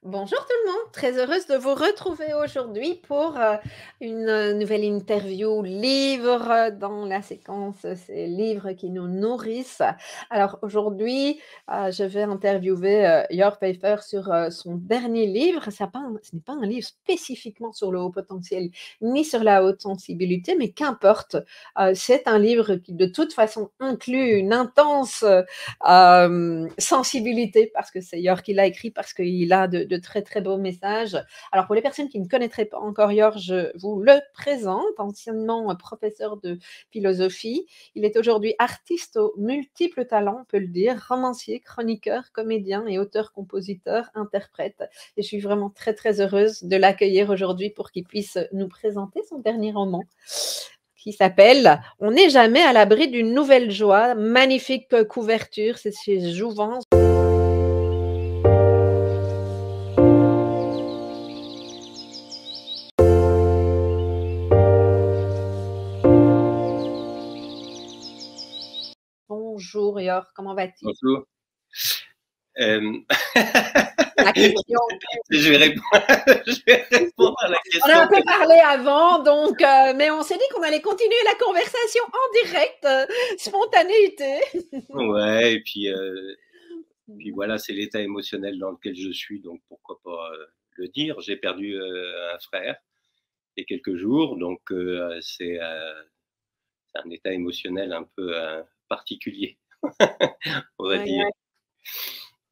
Bonjour tout le monde, très heureuse de vous retrouver aujourd'hui pour une nouvelle interview livre dans la séquence ces livres qui nous nourrissent. Alors aujourd'hui, je vais interviewer Jörg Pfeiffer sur son dernier livre. Ce n'est pas un livre spécifiquement sur le haut potentiel ni sur la haute sensibilité, mais qu'importe. C'est un livre qui de toute façon inclut une intense sensibilité, parce que c'est Jörg qui l'a écrit, parce qu'il a de très très beaux messages. Alors pour les personnes qui ne connaîtraient pas encore Jörg, je vous le présente, anciennement professeur de philosophie. Il est aujourd'hui artiste aux multiples talents, on peut le dire, romancier, chroniqueur, comédien et auteur-compositeur, interprète. Et je suis vraiment très très heureuse de l'accueillir aujourd'hui pour qu'il puisse nous présenter son dernier roman, qui s'appelle On n'est jamais à l'abri d'une nouvelle joie. Magnifique couverture, c'est chez Jouvence. Bonjour Jörg, comment vas-tu? Bonjour. La question. Je vais répondre à la On a un question. peu parlé avant, donc, mais on s'est dit qu'on allait continuer la conversation en direct, spontanéité. Ouais, et puis voilà, c'est l'état émotionnel dans lequel je suis, donc pourquoi pas le dire. J'ai perdu un frère il y a quelques jours, donc c'est un état émotionnel un peu particulier, on va Ouais, dire.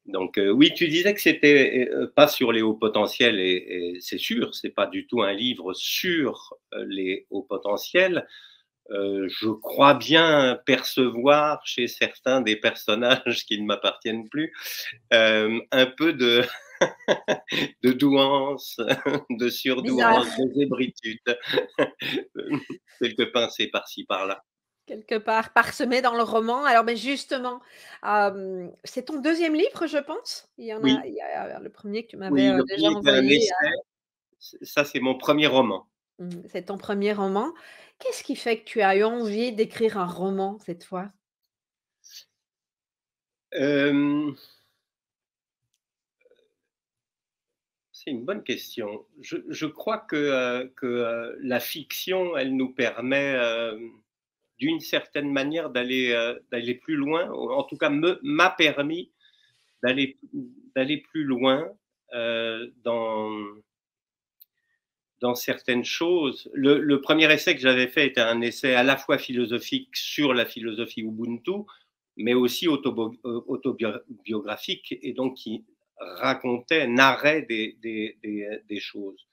Donc oui, tu disais que c'était pas sur les hauts potentiels, et c'est sûr, c'est pas du tout un livre sur les hauts potentiels. Je crois bien percevoir chez certains des personnages qui ne m'appartiennent plus un peu de, de douance, de surdouance, bizarre, de zébritude, quelques pincées par-ci par-là. quelque part parsemé dans le roman. Alors, mais justement, c'est ton deuxième livre, je pense? Oui, Il y a le premier que tu m'avais, oui, le déjà premier était un envoyé. essai, ça c'est mon premier roman. C'est ton premier roman. Qu'est-ce qui fait que tu as eu envie d'écrire un roman cette fois? Euh, c'est une bonne question. Je crois que la fiction, elle nous permet d'une certaine manière d'aller plus loin, en tout cas m'a permis d'aller plus loin dans certaines choses. Le premier essai que j'avais fait était un essai à la fois philosophique sur la philosophie Ubuntu, mais aussi autobiographique, et donc qui narrait des choses.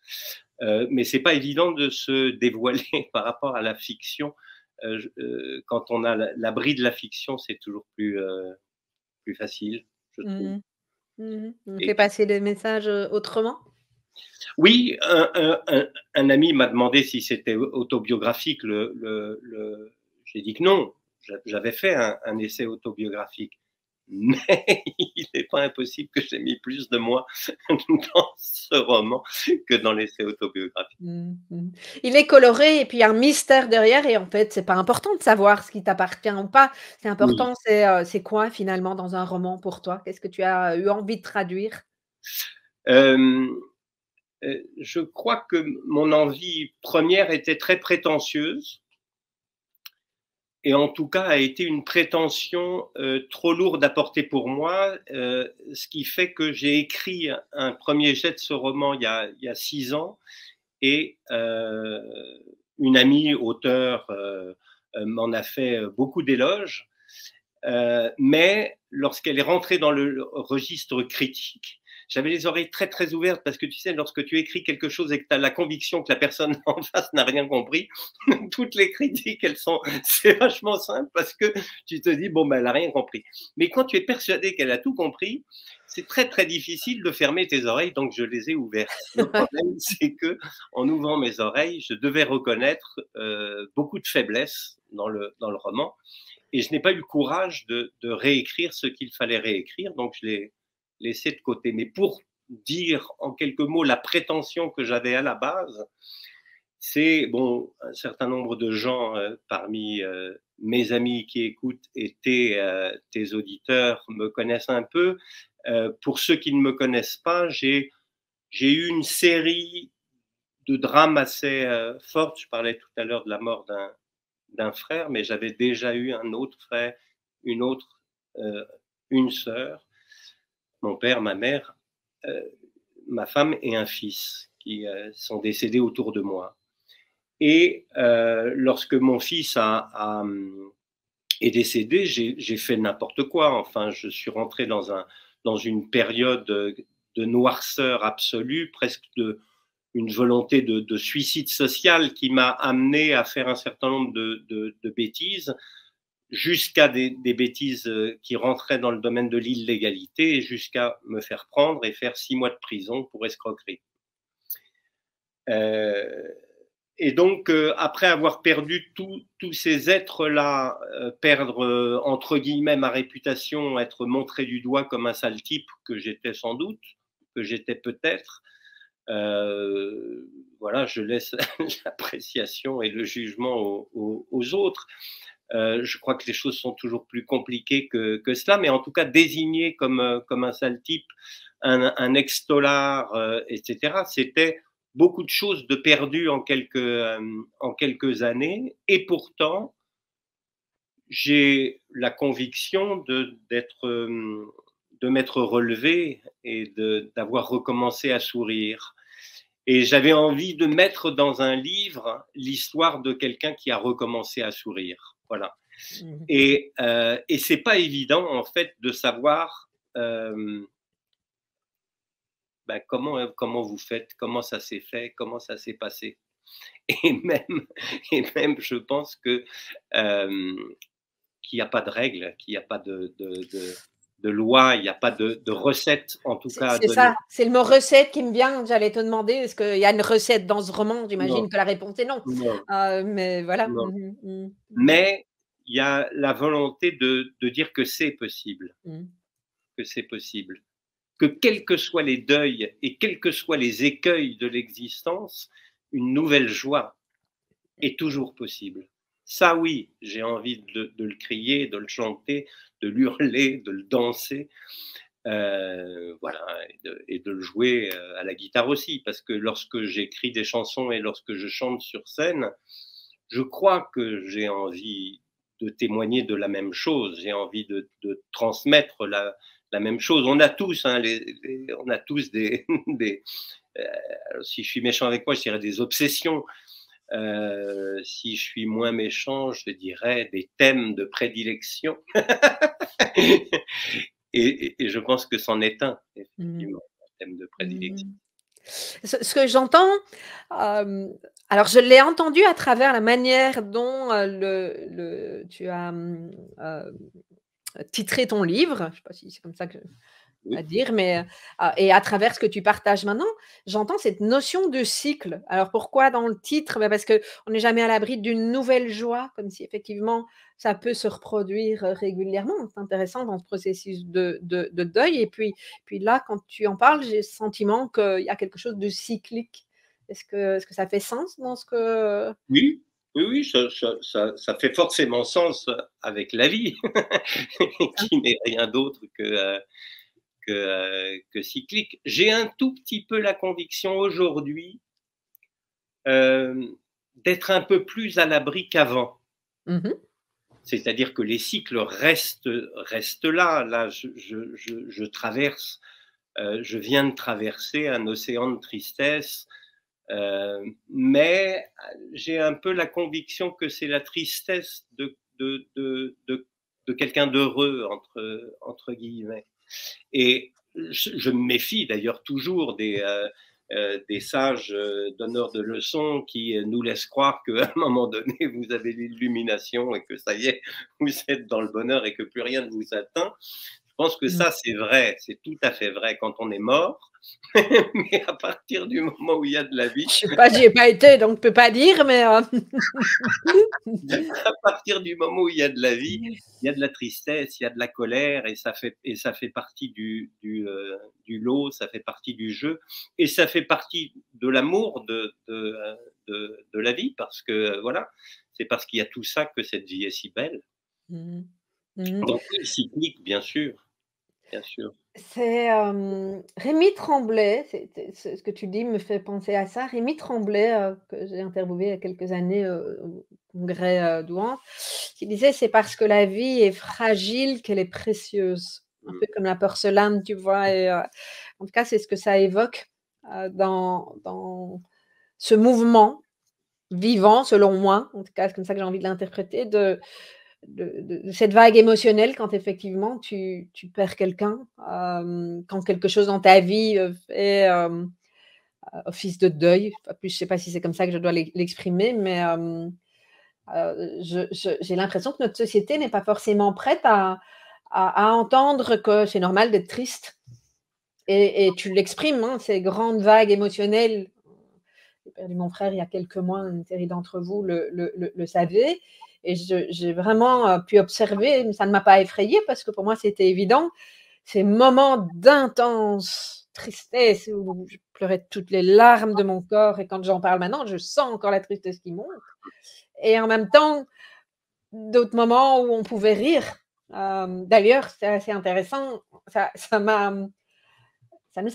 Mais c'est pas évident de se dévoiler par rapport à la fiction. Quand on a l'abri de la fiction, c'est toujours plus facile, je trouve. Mmh. Mmh. On Et fait passer les messages, autrement? oui, un ami m'a demandé si c'était autobiographique. J'ai dit que non. J'avais fait un essai autobiographique, mais il n'est pas impossible que j'ai mis plus de moi dans ce roman que dans l'essai autobiographique. Mmh mh. Il est coloré et puis il y a un mystère derrière et en fait, c'est pas important de savoir ce qui t'appartient ou pas. C'est Oui. important, c'est quoi finalement dans un roman pour toi? Qu'est-ce que tu as eu envie de traduire? Euh, je crois que mon envie première était très prétentieuse, et en tout cas a été une prétention trop lourde à porter pour moi, ce qui fait que j'ai écrit un premier jet de ce roman il y a 6 ans, et une amie auteure m'en a fait beaucoup d'éloges, mais lorsqu'elle est rentrée dans le registre critique, j'avais les oreilles très très ouvertes, parce que tu sais, lorsque tu écris quelque chose et que tu as la conviction que la personne en face n'a rien compris, toutes les critiques, c'est vachement simple, parce que tu te dis, bon, ben, elle n'a rien compris. Mais quand tu es persuadé qu'elle a tout compris, c'est très très difficile de fermer tes oreilles, donc je les ai ouvertes. Le problème, c'est que en ouvrant mes oreilles, je devais reconnaître beaucoup de faiblesses dans le roman, et je n'ai pas eu le courage de réécrire ce qu'il fallait réécrire, donc je l'ai laissé de côté. Mais pour dire en quelques mots la prétention que j'avais à la base, c'est, bon, un certain nombre de gens parmi mes amis qui écoutent et tes auditeurs me connaissent un peu. Pour ceux qui ne me connaissent pas, j'ai j'ai eu une série de drames assez fortes. Je parlais tout à l'heure de la mort d'un frère, mais j'avais déjà eu un autre frère, une autre, une sœur, mon père, ma mère, euh, ma femme et un fils qui sont décédés autour de moi. Et lorsque mon fils est décédé, j'ai fait n'importe quoi. Enfin, je suis rentré dans une période de noirceur absolue, presque une volonté de suicide social qui m'a amené à faire un certain nombre de bêtises, jusqu'à des bêtises qui rentraient dans le domaine de l'illégalité, jusqu'à me faire prendre et faire 6 mois de prison pour escroquerie. Et donc, après avoir perdu tous ces êtres-là, perdre, entre guillemets, ma réputation, être montré du doigt comme un sale type que j'étais sans doute, que j'étais peut-être, voilà, je laisse l'appréciation et le jugement aux autres. Je crois que les choses sont toujours plus compliquées que cela, mais en tout cas, désigné comme un sale type, un ex-tolard, etc., c'était beaucoup de choses de perdues en quelques années. Et pourtant, j'ai la conviction de m'être relevé et d'avoir recommencé à sourire. Et j'avais envie de mettre dans un livre l'histoire de quelqu'un qui a recommencé à sourire. Voilà. Mmh. Et c'est pas évident, en fait, de savoir comment vous faites, comment ça s'est fait, comment ça s'est passé. Et même, et même je pense que qu'il n'y a pas de règles, qu'il n'y a pas de loi, il n'y a pas de recette, en tout cas, à C'est donner. ça, c'est le mot recette qui me vient. J'allais te demander, est-ce qu'il y a une recette dans ce roman? Non, J'imagine que la réponse est non. non, Mais voilà. non. Mmh mh. Mmh. Mais il y a la volonté de dire que c'est possible, Mmh. que c'est possible. Que quels que soient les deuils et quels que soient les écueils de l'existence, une nouvelle joie est toujours possible. Ça, oui, j'ai envie de le crier, de le chanter, de l'hurler, de le danser, voilà, et de le jouer à la guitare aussi, parce que lorsque j'écris des chansons et lorsque je chante sur scène, je crois que j'ai envie de témoigner de la même chose, j'ai envie de transmettre la même chose. On a tous, hein, on a tous des si je suis méchant avec moi, je dirais des obsessions. Si je suis moins méchant, je dirais des thèmes de prédilection. Et je pense que c'en est un, Mmh. effectivement, un thème de Mmh. prédilection. Ce que j'entends, hem, alors je l'ai entendu à travers la manière dont, tu as, titré ton livre. Je sais pas si c'est comme ça que à Oui, dire, mais et à travers ce que tu partages maintenant, j'entends cette notion de cycle. Alors pourquoi dans le titre? Bah, parce qu'on n'est jamais à l'abri d'une nouvelle joie, comme si effectivement ça peut se reproduire, régulièrement. C'est intéressant dans ce processus de deuil et puis là, quand tu en parles, j'ai le sentiment qu'il y a quelque chose de cyclique. Est-ce que ça fait sens dans ce que oui, oui, oui, ça fait forcément sens avec la vie, qui n'est rien d'autre que cyclique. J'ai un tout petit peu la conviction aujourd'hui d'être un peu plus à l'abri qu'avant. mmh mh. C'est-à-dire que les cycles restent là. Là, je traverse, je viens de traverser un océan de tristesse, mais j'ai un peu la conviction que c'est la tristesse de quelqu'un d'heureux, entre guillemets. Et je me méfie d'ailleurs toujours des sages donneurs de leçons qui nous laissent croire qu'à un moment donné, vous avez l'illumination et que ça y est, vous êtes dans le bonheur et que plus rien ne vous atteint. Je pense que Mmh. ça, c'est vrai, c'est tout à fait vrai quand on est mort, mais à partir du moment où il y a de la vie, Je sais pas, j'y ai pas été, donc je peux pas dire, mais à partir du moment où il y a de la vie, il y a de la tristesse, il y a de la colère, et ça fait partie du lot, ça fait partie du jeu, et ça fait partie de l'amour de la vie, parce que voilà, c'est parce qu'il y a tout ça que cette vie est si belle. Mmh mh. Mmh. Donc oui, cyclique, bien sûr. bien sûr. C'est, Rémi Tremblay, ce que tu dis me fait penser à ça. Rémi Tremblay, que j'ai interviewé il y a quelques années, au congrès, d'Ouan, qui disait: «C'est parce que la vie est fragile qu'elle est précieuse». Un Mmh. peu comme la porcelaine, tu vois? Et en tout cas, c'est ce que ça évoque, dans ce mouvement vivant, selon moi, en tout cas, c'est comme ça que j'ai envie de l'interpréter, de cette vague émotionnelle quand effectivement tu perds quelqu'un, quand quelque chose dans ta vie, fait, office de deuil. Enfin plus, je sais pas si c'est comme ça que je dois l'exprimer, mais j'ai l'impression que notre société n'est pas forcément prête à entendre que c'est normal d'être triste et tu l'exprimes, hein, ces grandes vagues émotionnelles. J'ai perdu mon frère il y a quelques mois, une série d'entre vous le savaient et j'ai vraiment, pu observer, mais ça ne m'a pas effrayée parce que pour moi c'était évident, ces moments d'intense tristesse où je pleurais toutes les larmes de mon corps et quand j'en parle maintenant, je sens encore la tristesse qui monte et en même temps, d'autres moments où on pouvait rire. D'ailleurs, c'est assez intéressant, ça nous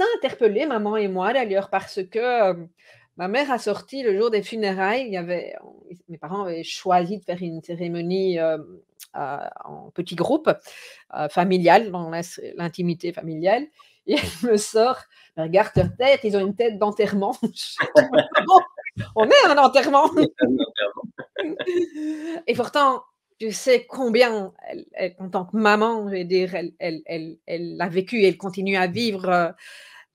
a interpellés, maman et moi d'ailleurs, parce que, ma mère a sorti le jour des funérailles, il y avait mes parents avaient choisi de faire une cérémonie, en petit groupe, familial, dans l'intimité familiale et elle me sort: «Mais regarde leur tête, ils ont une tête d'enterrement». Je dis: «Mais maman, on est un enterrement!» Et pourtant, tu sais combien en tant que maman, je veux dire, elle l'a vécu et elle continue à vivre,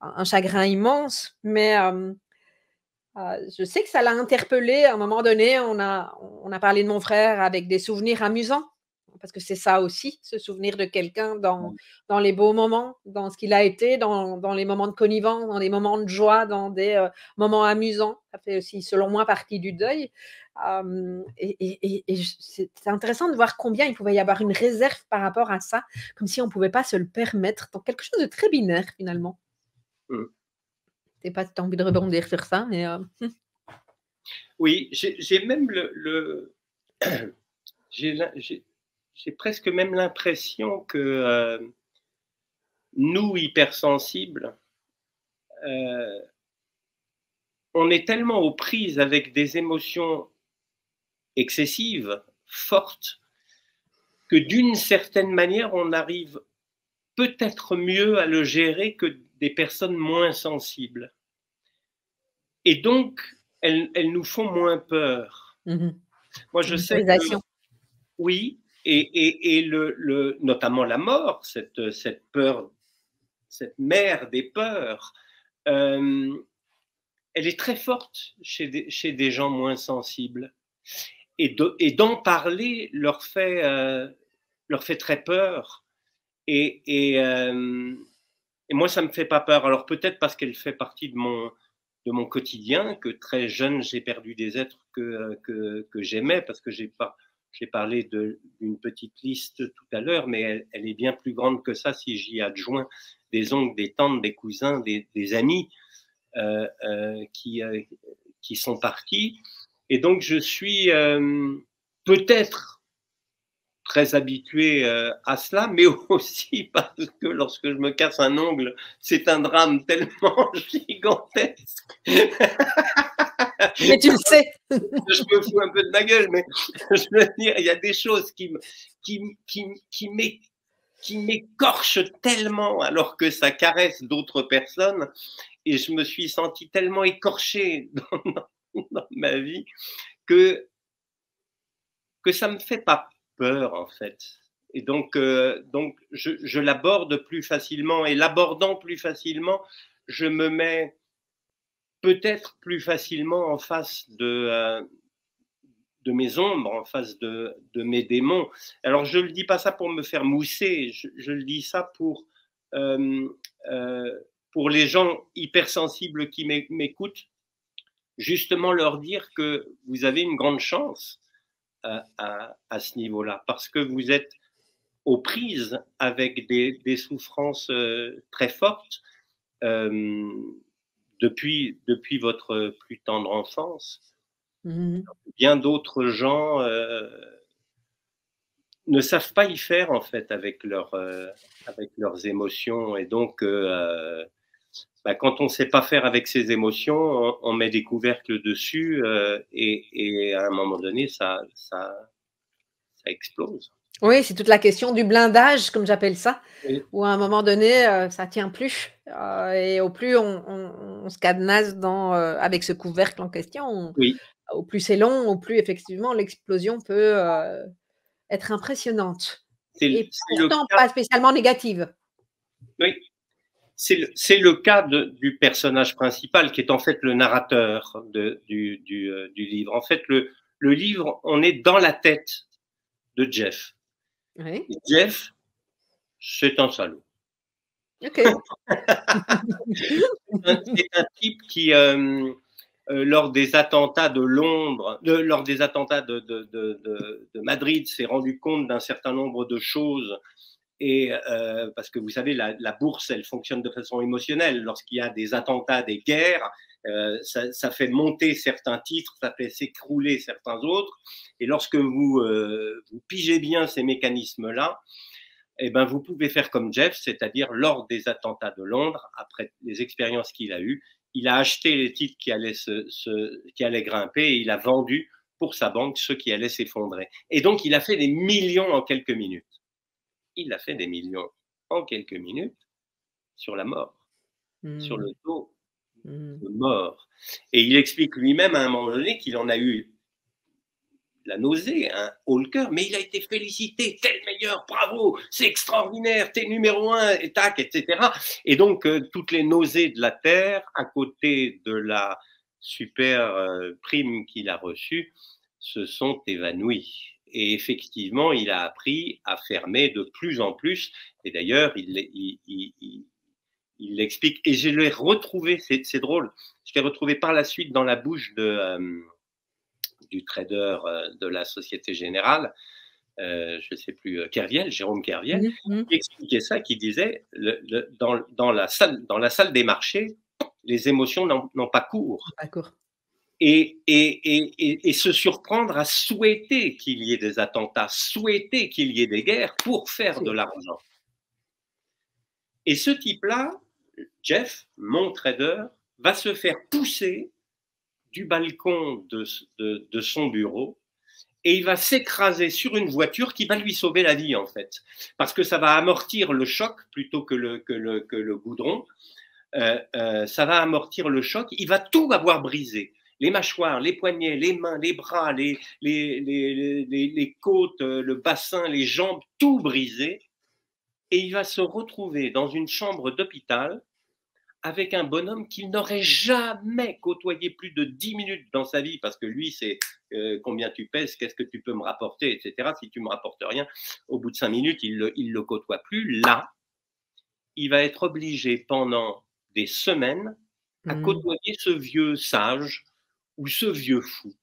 un chagrin immense, mais je sais que ça l'a interpellée à un moment donné, on a parlé de mon frère avec des souvenirs amusants, parce que c'est ça aussi, se souvenir de quelqu'un dans les beaux moments, dans ce qu'il a été, dans les moments de connivence, dans les moments de joie, dans des, moments amusants. Ça fait aussi, selon moi, partie du deuil. Et c'est intéressant de voir combien il pouvait y avoir une réserve par rapport à ça, comme si on ne pouvait pas se le permettre, dans quelque chose de très binaire finalement. Mmh. Je sais pas si tu as envie de rebondir sur ça, mais Oui, j'ai même j'ai l'im j'ai presque même l'impression que, nous hypersensibles, heu, on est tellement aux prises avec des émotions excessives, fortes, que d'une certaine manière, on arrive peut-être mieux à le gérer que des personnes moins sensibles. Et donc, elles nous font moins peur. mmh Moi, C'est je une sais que autorisation. oui, et notamment la mort, cette peur, cette mère des peurs, elle est très forte chez des gens moins sensibles. Et d'en parler leur fait très peur. Et, et, euh, et moi, ça me fait pas peur. Alors peut-être parce qu'elle fait partie de mon quotidien, que très jeune, j'ai perdu des êtres que j'aimais, parce que j'ai parlé d'une petite liste tout à l'heure, mais elle est bien plus grande que ça si j'y adjoins des oncles, des tantes, des cousins, des amis euh, euh, qui, euh, qui sont partis. Et donc, je suis peut-être très habitué à cela, mais aussi parce que lorsque je me casse un ongle, c'est un drame tellement gigantesque. Mais tu le sais. Je me fous un peu de ma gueule, mais je veux dire, il y a des choses qui m'écorchent tellement alors que ça caresse d'autres personnes, et je me suis senti tellement écorché dans ma vie que, que ça me fait pas peur en fait. Et donc je l'aborde plus facilement, et l'abordant plus facilement, je me mets peut-être plus facilement en face de mes ombres, en face de mes démons. Alors je ne le dis pas ça pour me faire mousser, je le dis ça euh, pour les gens hypersensibles qui m'écoutent, justement leur dire que vous avez une grande chance à ce niveau-là, parce que vous êtes aux prises avec des souffrances très fortes euh, depuis votre plus tendre enfance. Mmh. Bien d'autres gens ne savent pas y faire en fait avec leurs émotions. Et donc, quand on ne sait pas faire avec ses émotions, on met des couvercles dessus et à un moment donné, ça explose. Oui, c'est toute la question du blindage, comme j'appelle ça, Oui, où à un moment donné, ça tient plus, et au plus on se cadenasse avec ce couvercle en question, oui. au plus c'est long, au plus effectivement l'explosion peut, être impressionnante et C'est le pourtant cas, pas spécialement négative. oui, c'est le cas du personnage principal qui est en fait le narrateur du livre. En fait, le livre, on est dans la tête de Jeff. Oui, Et Jeff, c'est un salaud. OK. C'est un type qui, lors des attentats de Londres, lors des attentats de Madrid, s'est rendu compte d'un certain nombre de choses. Et parce que vous savez, la bourse, elle fonctionne de façon émotionnelle. Lorsqu'il y a des attentats, des guerres, ça fait monter certains titres, ça fait s'écrouler certains autres. Et lorsque vous pigez bien ces mécanismes-là, eh ben, vous pouvez faire comme Jeff, c'est-à-dire lors des attentats de Londres, après les expériences qu'il a eues, il a acheté les titres qui allaient grimper et il a vendu pour sa banque ceux qui allaient s'effondrer. Et donc, il a fait des millions en quelques minutes. Il a fait des millions en quelques minutes sur la mort, sur Mmh. le dos Mmh. de mort. Et il explique lui-même à un moment donné qu'il en a eu la nausée, un haut le cœur, mais il a été félicité, t'es le meilleur, bravo, c'est extraordinaire, t'es numéro un, et tac, etc. Et donc, toutes les nausées de la terre, à côté de la super prime qu'il a reçue, se sont évanouies. Et effectivement, il a appris à fermer de plus en plus. Et d'ailleurs, il l'explique. Et je l'ai retrouvé, c'est drôle, je l'ai retrouvé par la suite dans la bouche du trader de la Société Générale, je ne sais plus, Kerviel, Jérôme Kerviel, Mmh mh. qui expliquait ça, qui disait dans la salle des marchés, les émotions n'ont pas cours. D'accord. Et se surprendre à souhaiter qu'il y ait des attentats, souhaiter qu'il y ait des guerres pour faire de C'est l'argent. Et ce type-là, Jeff, mon trader, va se faire pousser du balcon de son bureau et il va s'écraser sur une voiture qui va lui sauver la vie en fait, parce que ça va amortir le choc plutôt que le goudron. Ça va amortir le choc. Il va tout avoir brisé. Les mâchoires, les poignets, les mains, les bras, les côtes, le bassin, les jambes, tout brisé. Et il va se retrouver dans une chambre d'hôpital avec un bonhomme qu'il n'aurait jamais côtoyé plus de 10 minutes dans sa vie, parce que lui, c'est combien tu pèses, qu'est-ce que tu peux me rapporter, etc. Si tu me rapportes rien, au bout de 5 minutes, il le côtoie plus. Là, il va être obligé pendant des semaines à Mmh. côtoyer ce vieux sage ou ce vieux fou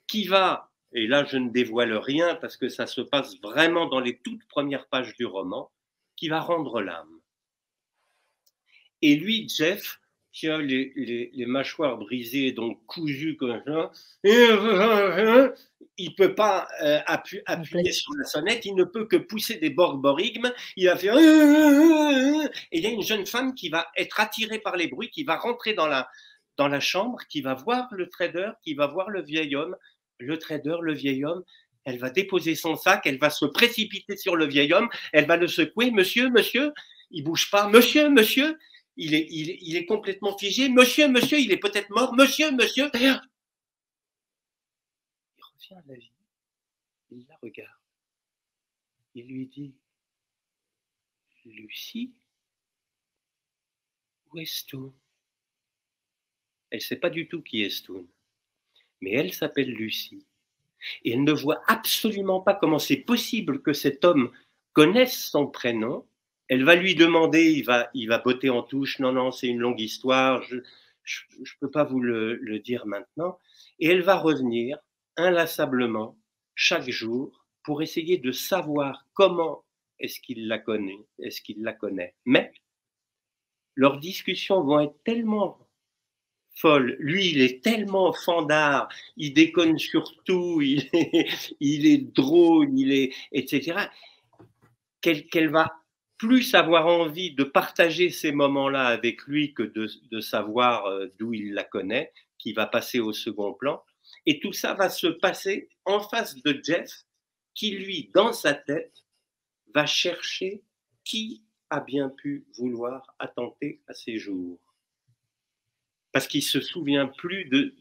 qui va, et là je ne dévoile rien parce que ça se passe vraiment dans les toutes premières pages du roman, qui va rendre l'âme. Et lui, Jeff, qui a les mâchoires brisées, donc cousues comme ça, il ne peut pas appuyer sur la sonnette, il ne peut que pousser des borborigmes, il va faire... Et il y a une jeune femme qui va être attirée par les bruits, qui va rentrer dans la chambre, qui va voir le trader, qui va voir le vieil homme, le trader, le vieil homme, elle va déposer son sac, elle va se précipiter sur le vieil homme, elle va le secouer, monsieur, monsieur, il bouge pas, monsieur, monsieur, il est complètement figé. Monsieur, monsieur, il est peut-être mort. Monsieur, monsieur. Il revient à la vie. Il la regarde. Il lui dit, Lucie, où est Stoun? Elle ne sait pas du tout qui est Stoun, mais elle s'appelle Lucie. Et elle ne voit absolument pas comment c'est possible que cet homme connaisse son prénom. Elle va lui demander, il va botter en touche, non, non, c'est une longue histoire, je ne peux pas vous le dire maintenant. Et elle va revenir inlassablement chaque jour pour essayer de savoir comment est-ce qu'il la connaît, Mais leurs discussions vont être tellement folle. Lui, il est tellement fandard, il déconne sur tout, il est drôle, etc., qu'elle va plus avoir envie de partager ces moments-là avec lui que de savoir d'où il la connaît, qui va passer au second plan. Et tout ça va se passer en face de Jeff, qui lui, dans sa tête, va chercher qui a bien pu vouloir attenter à ses jours. Parce qu'il ne se souvient plus de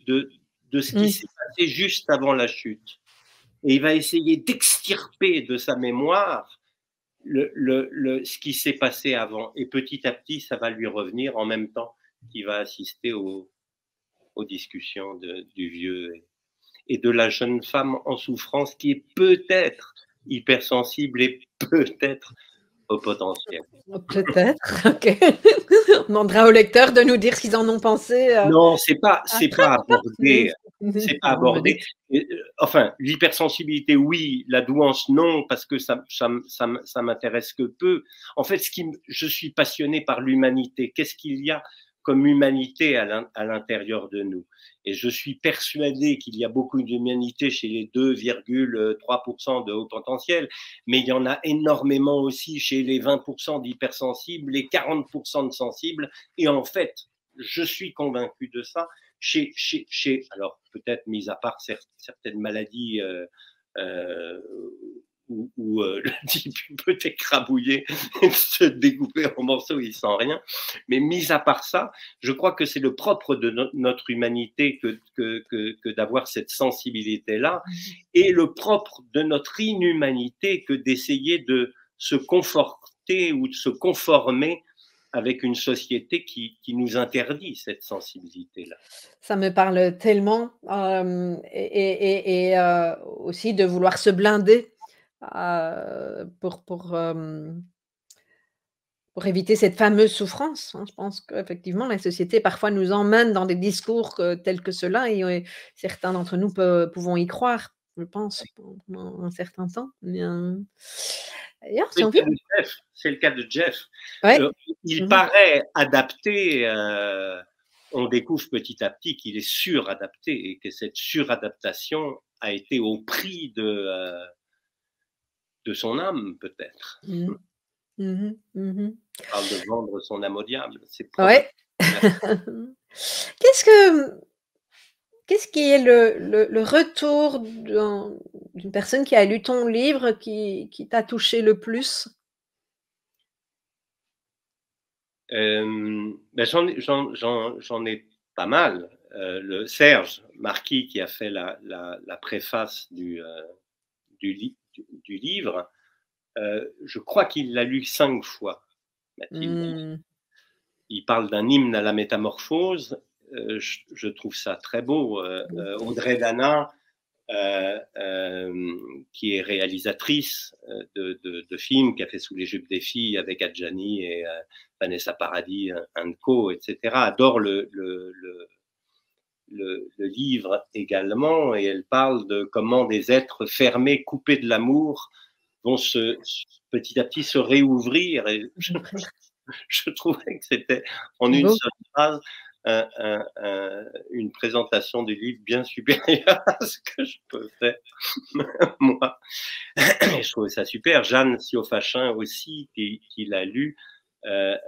ce qui s'est passé juste avant la chute. Et il va essayer d'extirper de sa mémoire ce qui s'est passé avant. Et petit à petit, ça va lui revenir en même temps qu'il va assister aux discussions du vieux et de la jeune femme en souffrance qui est peut-être hypersensible et peut-être au potentiel. Peut-être, ok. On demandera aux lecteurs de nous dire ce qu'ils en ont pensé. Non, c'est pas abordé. C'est pas abordé. Enfin, l'hypersensibilité, oui. La douance, non, parce que ça m'intéresse que peu. En fait, je suis passionné par l'humanité. Qu'est-ce qu'il y a comme humanité à l'intérieur de nous? Et je suis persuadé qu'il y a beaucoup d'humanité chez les 2,3% de haut potentiel, mais il y en a énormément aussi chez les 20% d'hypersensibles, les 40% de sensibles. Et en fait, je suis convaincu de ça. Alors peut-être mis à part certaines maladies où le type peut écrabouiller et se découper en morceaux, il sent rien. Mais mis à part ça, je crois que c'est le propre de notre humanité que d'avoir cette sensibilité-là, et le propre de notre inhumanité que d'essayer de se conforter ou de se conformer avec une société qui nous interdit cette sensibilité-là. Ça me parle tellement, et aussi de vouloir se blinder, pour éviter cette fameuse souffrance, hein. Je pense qu'effectivement la société parfois nous emmène dans des discours, tels que ceux-là, et certains d'entre nous pouvons y croire, je pense, pendant un certain temps. Bien, d'ailleurs, si on fait C'est le cas de Jeff. ouais. Il paraît adapté, on découvre petit à petit qu'il est suradapté et que cette suradaptation a été au prix de son âme, peut-être. On parle de vendre son âme au diable. C'est ouais. Qu'est-ce qui est le retour d'une personne qui a lu ton livre qui t'a touché le plus? J'en ai pas mal. Le Serge Marquis, qui a fait la préface du livre, je crois qu'il l'a lu 5 fois, Mathilde. Il parle d'un hymne à la métamorphose. Je trouve ça très beau. Audrey Dana, qui est réalisatrice de films, qui a fait Sous les jupes des filles avec Adjani et Vanessa Paradis, Co, etc., adore le livre également, et elle parle de comment des êtres fermés, coupés de l'amour, vont petit à petit se réouvrir. Et je trouvais que c'était en une seule phrase une présentation du livre bien supérieure à ce que je peux faire moi. Et je trouvais ça super. Jeanne Siofachin aussi, qui l'a lu, a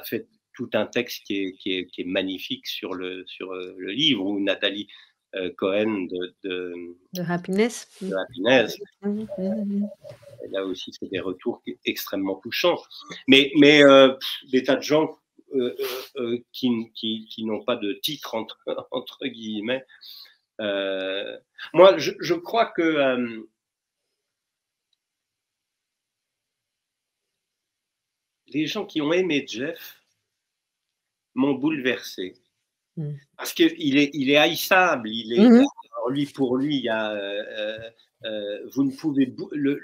fait tout un texte qui est magnifique sur le livre, ou Nathalie Cohen de Happiness. Elle a aussi fait des retours extrêmement touchants. Mais des tas de gens qui n'ont pas de titre, entre guillemets. Moi, je crois que les gens qui ont aimé Jeff m'ont bouleversé. Parce qu'il est haïssable. Pour lui, il y a... vous ne pouvez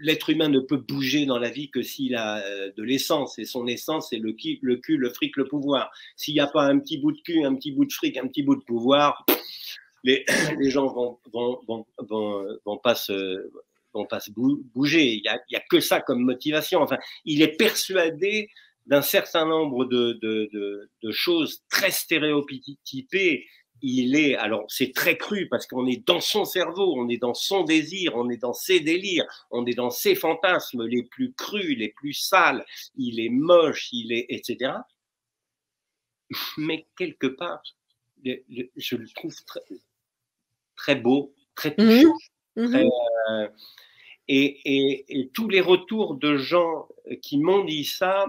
l'être humain ne peut bouger dans la vie que s'il a de l'essence, et son essence, c'est le cul, le fric, le pouvoir. S'il n'y a pas un petit bout de cul, un petit bout de fric, un petit bout de pouvoir, les gens vont pas se bouger. Il y a que ça comme motivation. Enfin, il est persuadé d'un certain nombre de choses très stéréotypées. Il est, alors c'est très cru parce qu'on est dans son cerveau, on est dans son désir, on est dans ses délires, on est dans ses fantasmes les plus crus, les plus sales. Il est moche, il est, etc. Mais quelque part, je le trouve très, très beau, très Mmh. touchant, très, Mmh. et tous les retours de gens qui m'ont dit ça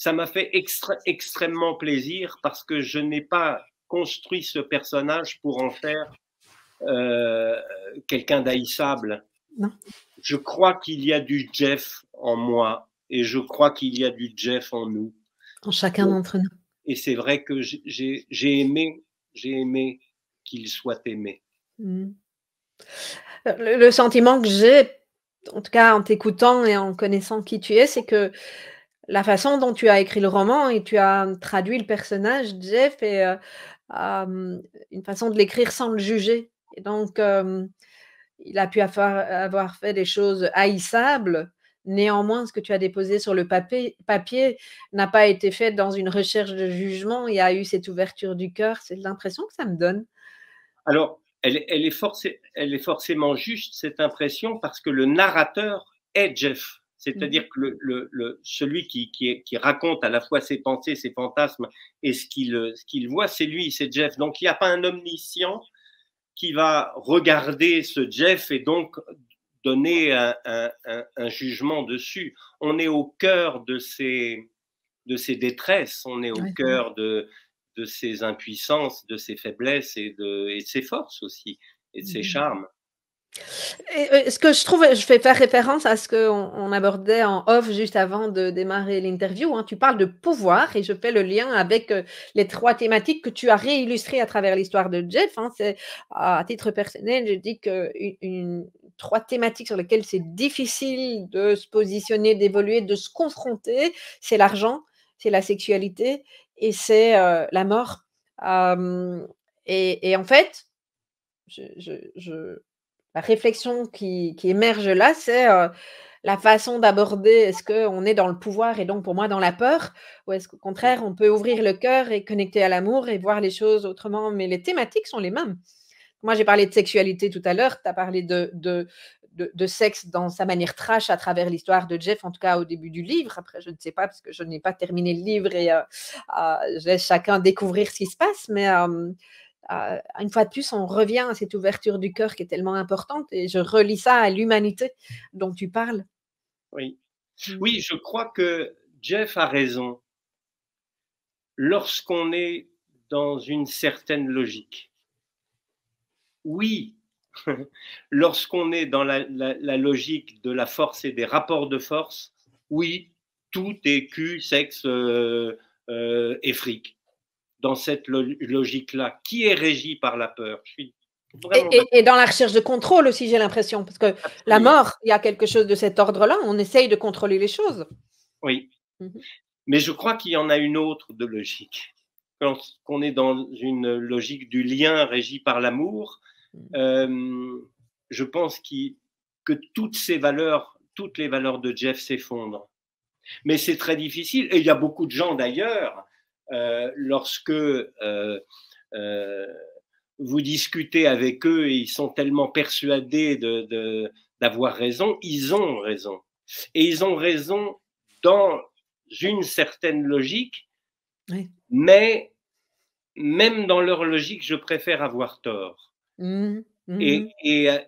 ça m'a fait extrêmement plaisir parce que je n'ai pas construit ce personnage pour en faire quelqu'un d'haïssable. Non, Je crois qu'il y a du Jeff en moi et je crois qu'il y a du Jeff en nous. en chacun d'entre nous. Et c'est vrai que j'ai aimé qu'il soit aimé. Mmh. Le sentiment que j'ai, en tout cas en t'écoutant et en connaissant qui tu es, c'est que la façon dont tu as écrit le roman et tu as traduit le personnage Jeff est, une façon de l'écrire sans le juger et donc il a pu avoir fait des choses haïssables. Néanmoins, ce que tu as déposé sur le papier n'a pas été fait dans une recherche de jugement. Il y a eu cette ouverture du cœur. C'est l'impression que ça me donne. Alors, elle est forcément juste, cette impression, parce que le narrateur est Jeff. Mmh. C'est-à-dire que celui qui raconte à la fois ses pensées, ses fantasmes et ce qu'il voit, c'est lui, c'est Jeff. Donc, il n'y a pas un omniscient qui va regarder ce Jeff et donc donner un jugement dessus. On est au cœur de ses détresses, on est au Ouais. cœur de ses impuissances, de ses faiblesses et de ses forces aussi, et de ses Mmh. charmes. Et ce que je trouve, je vais faire référence à ce qu'on abordait en off juste avant de démarrer l'interview, hein. Tu parles de pouvoir et je fais le lien avec, les 3 thématiques que tu as réillustrées à travers l'histoire de Jeff, hein. C'est à titre personnel, je dis qu'une 3 thématiques sur lesquelles c'est difficile de se positionner, d'évoluer, de se confronter, c'est l'argent, c'est la sexualité et c'est, la mort. Hem et en fait, je la réflexion qui émerge là, c'est, la façon d'aborder, est-ce qu'on est dans le pouvoir et donc pour moi dans la peur? Ou est-ce qu'au contraire on peut ouvrir le cœur et connecter à l'amour et voir les choses autrement? Mais les thématiques sont les mêmes. Moi j'ai parlé de sexualité tout à l'heure, tu as parlé de sexe dans sa manière trash à travers l'histoire de Jeff, en tout cas au début du livre. Après je ne sais pas parce que je n'ai pas terminé le livre et je laisse chacun découvrir ce qui se passe, mais une fois de plus, on revient à cette ouverture du cœur qui est tellement importante et je relie ça à l'humanité dont tu parles. Oui. Mmh. Oui, je crois que Jeff a raison. Lorsqu'on est dans une certaine logique, oui, lorsqu'on est dans la logique de la force et des rapports de force, oui, tout est cul, sexe et fric. Dans cette logique-là, qui est régie par la peur. Je suis Et vraiment et d'accord. et dans la recherche de contrôle aussi, j'ai l'impression, parce que la Absolument. mort, il y a quelque chose de cet ordre-là, on essaye de contrôler les choses. Oui. Mmh mh. Mais je crois qu'il y en a une autre de logique. Quand on est dans une logique du lien régi par l'amour, Mmh. euh, je pense que toutes les valeurs de Jeff s'effondrent. Mais c'est très difficile. Et il y a beaucoup de gens d'ailleurs, lorsque vous discutez avec eux et ils sont tellement persuadés d'avoir raison, ils ont raison. Et ils ont raison dans une certaine logique, Oui. mais même dans leur logique, je préfère avoir tort. Mmh mh. Et, Mmh.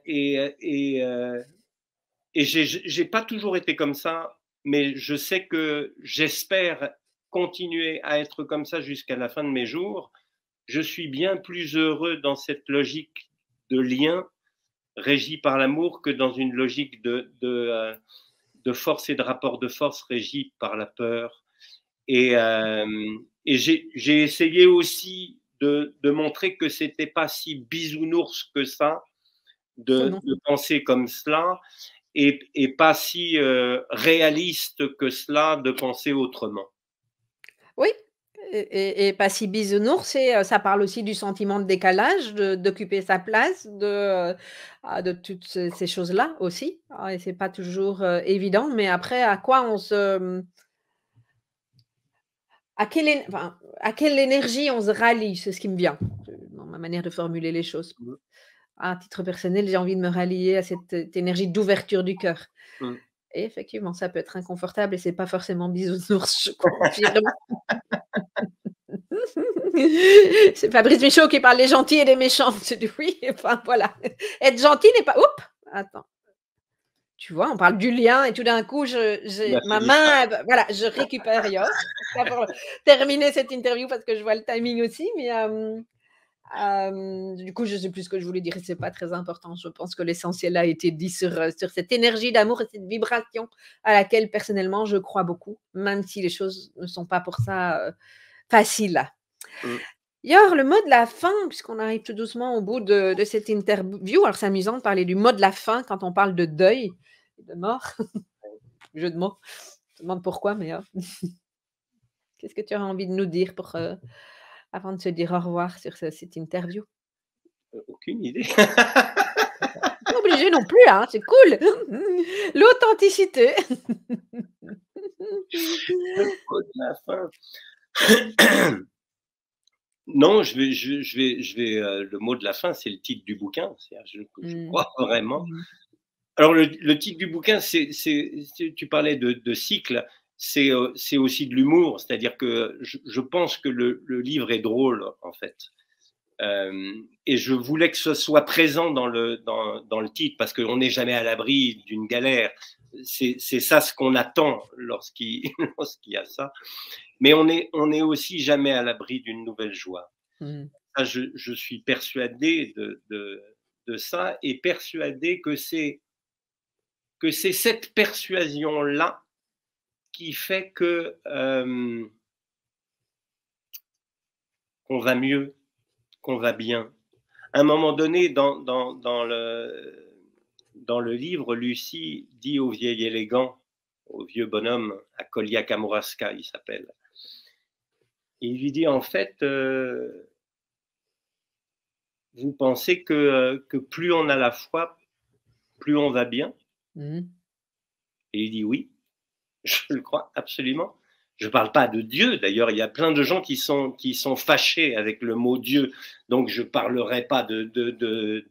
et, et j'ai pas toujours été comme ça, mais je sais que j'espère continuer à être comme ça jusqu'à la fin de mes jours. Je suis bien plus heureux dans cette logique de lien régie par l'amour que dans une logique de force et de rapport de force régie par la peur. Et j'ai essayé aussi de montrer que c'était pas si bisounours que ça Oh non. de penser comme cela et pas si réaliste que cela de penser autrement. Oui, Et pas si bisounours et ça parle aussi du sentiment de décalage, d'occuper sa place, de toutes ces choses-là aussi. Et c'est pas toujours, évident, mais après à quoi on se, à quelle énergie on se rallie? C'est ce qui me vient, dans ma manière de formuler les choses. Mmh. À titre personnel, j'ai envie de me rallier à cette énergie d'ouverture du cœur Mmh. et effectivement, ça peut être inconfortable et c'est pas forcément bisounours, je confirme. C'est Fabrice Michaud qui parle des gentils et des méchants. Tu dis oui, enfin voilà. Être gentil n'est pas. Oups, attends. Tu vois, on parle du lien et tout d'un coup, Bah, j'ai c'est ma disparu. main, voilà, je récupère Yoff. Pas pour terminer cette interview parce que je vois le timing aussi, mais du coup, je sais plus ce que je voulais dire et c'est pas très important. Je pense que l'essentiel a été dit sur cette énergie d'amour et cette vibration à laquelle personnellement je crois beaucoup, même si les choses ne sont pas pour ça faciles. Mmh. D'ailleurs, le mot de la fin, puisqu'on arrive tout doucement au bout de cette interview, alors c'est amusant de parler du mot de la fin quand on parle de deuil, de mort, jeu de mots. Je me demande pourquoi, mais qu'est-ce que tu aurais envie de nous dire avant de se dire au revoir sur cette interview? Aucune idée. Pas obligé non plus, hein, c'est cool. L'authenticité. Le mot de la fin. Non, le mot de la fin, c'est le titre du bouquin. Je Mmh. crois vraiment. Mmh. Alors le titre du bouquin, tu parlais de cycle, c'est aussi de l'humour. C'est-à-dire que je pense que le livre est drôle, en fait. Et je voulais que ce soit présent dans le titre, parce qu'on n'est jamais à l'abri d'une galère. C'est ça ce qu'on attend lorsqu'il lorsqu'il y a ça. Mais on est aussi jamais à l'abri d'une nouvelle joie. Mmh. Ça, je suis persuadé de ça, et persuadé que c'est cette persuasion-là qui fait qu'on va mieux, qu'on va bien. À un moment donné, dans le livre, Lucie dit au vieil élégant, au vieux bonhomme, à Kolia Kamouraska, il s'appelle, il lui dit en fait, vous pensez que plus on a la foi, plus on va bien? Mmh. Et il dit oui, je le crois absolument. Je ne parle pas de Dieu, d'ailleurs, il y a plein de gens qui sont fâchés avec le mot Dieu, donc je ne parlerai pas de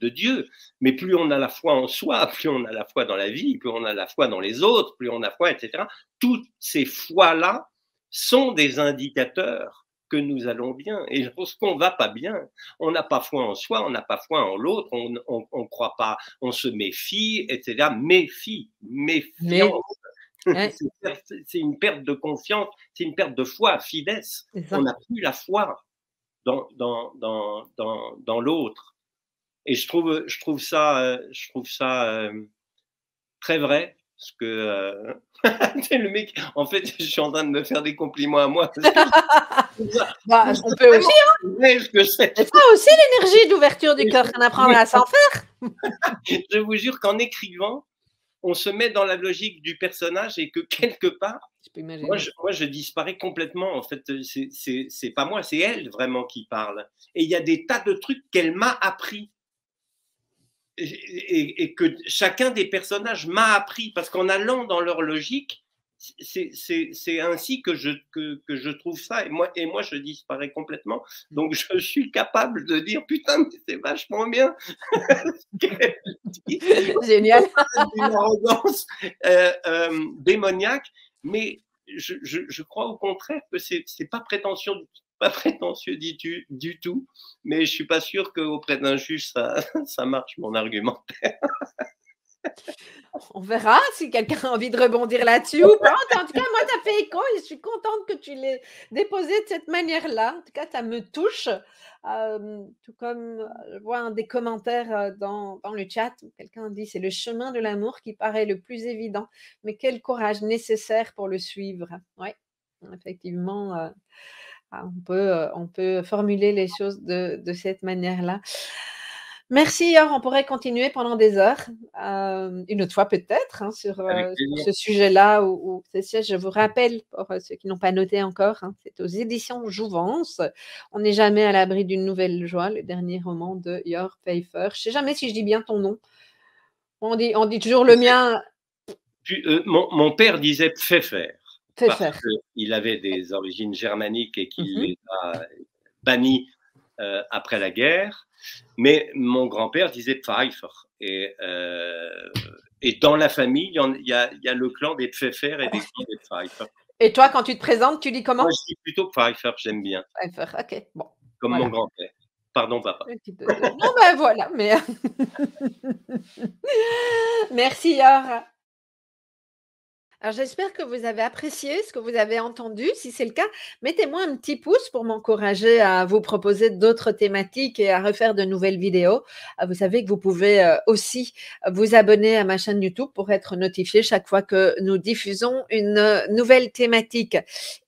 Dieu, mais plus on a la foi en soi, plus on a la foi dans la vie, plus on a la foi dans les autres, plus on a foi, etc. Toutes ces foi-là sont des indicateurs que nous allons bien. Et lorsqu'on ne va pas bien, on n'a pas foi en soi, on n'a pas foi en l'autre, on ne croit pas, on se méfie, etc. Méfiance. Mais ouais, C'est une perte de confiance, c'est une perte de foi, fides. c'est On ça. n'a plus la foi dans l'autre. Et je trouve ça très vrai. Parce que le mec, en fait, je suis en train de me faire des compliments à moi. Parce que Bah, on peut aussi, hein. vrai ce que c'est. C'est ça aussi l'énergie d'ouverture du cœur, qu'on apprend à s'en faire. Je vous jure qu'en écrivant, on se met dans la logique du personnage, et que quelque part, Je peux Moi imaginer. je, moi, je disparais complètement. En fait, c'est pas moi, c'est elle vraiment qui parle. Et il y a des tas de trucs qu'elle m'a appris, et que chacun des personnages m'a appris, parce qu'en allant dans leur logique, c'est ainsi que je trouve ça. Et moi, je disparais complètement. Donc, je suis capable de dire putain, mais c'est vachement bien ce qu'elle dit. Génial. D'une arrogance démoniaque, mais je crois au contraire que c'est pas prétentieux du tout, mais je suis pas sûr qu'auprès d'un juge ça marche, mon argument. On verra si quelqu'un a envie de rebondir là-dessus ou pas. En tout cas, moi, tu as fait écho et je suis contente que tu l'aies déposé de cette manière-là. En tout cas, ça me touche. Tout comme je vois un des commentaires dans le chat où quelqu'un dit c'est le chemin de l'amour qui paraît le plus évident, mais quel courage nécessaire pour le suivre. Oui, effectivement, on peut formuler les choses de cette manière-là. Merci, Yor. On pourrait continuer pendant des heures, une autre fois peut-être, hein, sur Avec plaisir. ce sujet-là ou ces sièges. Je vous rappelle, pour ceux qui n'ont pas noté encore, hein, c'est aux éditions Jouvence. On n'est jamais à l'abri d'une nouvelle joie, le dernier roman de Yor Pfeiffer. Je ne sais jamais si je dis bien ton nom. On dit toujours le mien, Puis, mon père disait Pfeffer, parce Pfeiffer. qu'il avait des origines germaniques et qu'il Mhm. les a bannis après la guerre. Mais mon grand-père disait Pfeiffer. Et dans la famille, il y a le clan des Pfeffer et des clans des Pfeiffer. Et toi, quand tu te présentes, tu dis comment? Moi, je dis plutôt Pfeiffer, j'aime bien, Pfeiffer, ok, bon, comme mon voilà. grand-père. Pardon, papa. Non, ben voilà, mais merci, Yor. Alors, j'espère que vous avez apprécié ce que vous avez entendu. Si c'est le cas, mettez-moi un petit pouce pour m'encourager à vous proposer d'autres thématiques et à refaire de nouvelles vidéos. Vous savez que vous pouvez aussi vous abonner à ma chaîne YouTube pour être notifié chaque fois que nous diffusons une nouvelle thématique.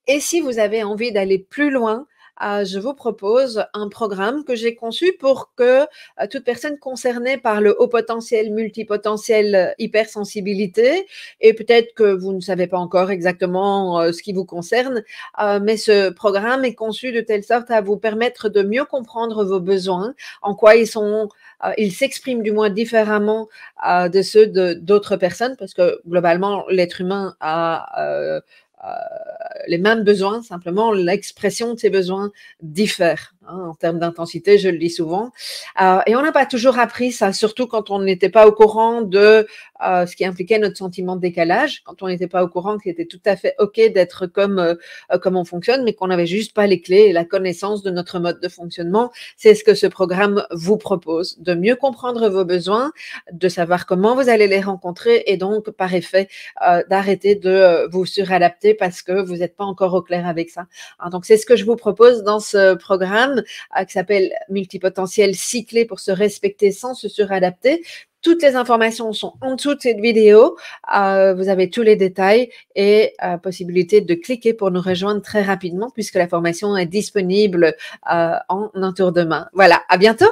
Et si vous avez envie d'aller plus loin, je vous propose un programme que j'ai conçu pour que toute personne concernée par le haut potentiel, multipotentiel, hypersensibilité, et peut-être que vous ne savez pas encore exactement ce qui vous concerne, mais ce programme est conçu de telle sorte à vous permettre de mieux comprendre vos besoins, en quoi ils s'expriment du moins différemment de ceux d'autres personnes, parce que globalement, l'être humain a les mêmes besoins, simplement l'expression de ces besoins diffère en termes d'intensité, je le dis souvent. Et on n'a pas toujours appris ça, surtout quand on n'était pas au courant de ce qui impliquait notre sentiment de décalage, quand on n'était pas au courant qu'il était tout à fait OK d'être comme on fonctionne, mais qu'on n'avait juste pas les clés et la connaissance de notre mode de fonctionnement. C'est ce que ce programme vous propose, de mieux comprendre vos besoins, de savoir comment vous allez les rencontrer et donc, par effet, d'arrêter de vous suradapter parce que vous n'êtes pas encore au clair avec ça. Donc, c'est ce que je vous propose dans ce programme qui s'appelle Multipotentiel cyclé pour se respecter sans se suradapter. Toutes les informations sont en dessous de cette vidéo. Vous avez tous les détails et possibilité de cliquer pour nous rejoindre très rapidement puisque la formation est disponible en un tour de main. Voilà, à bientôt!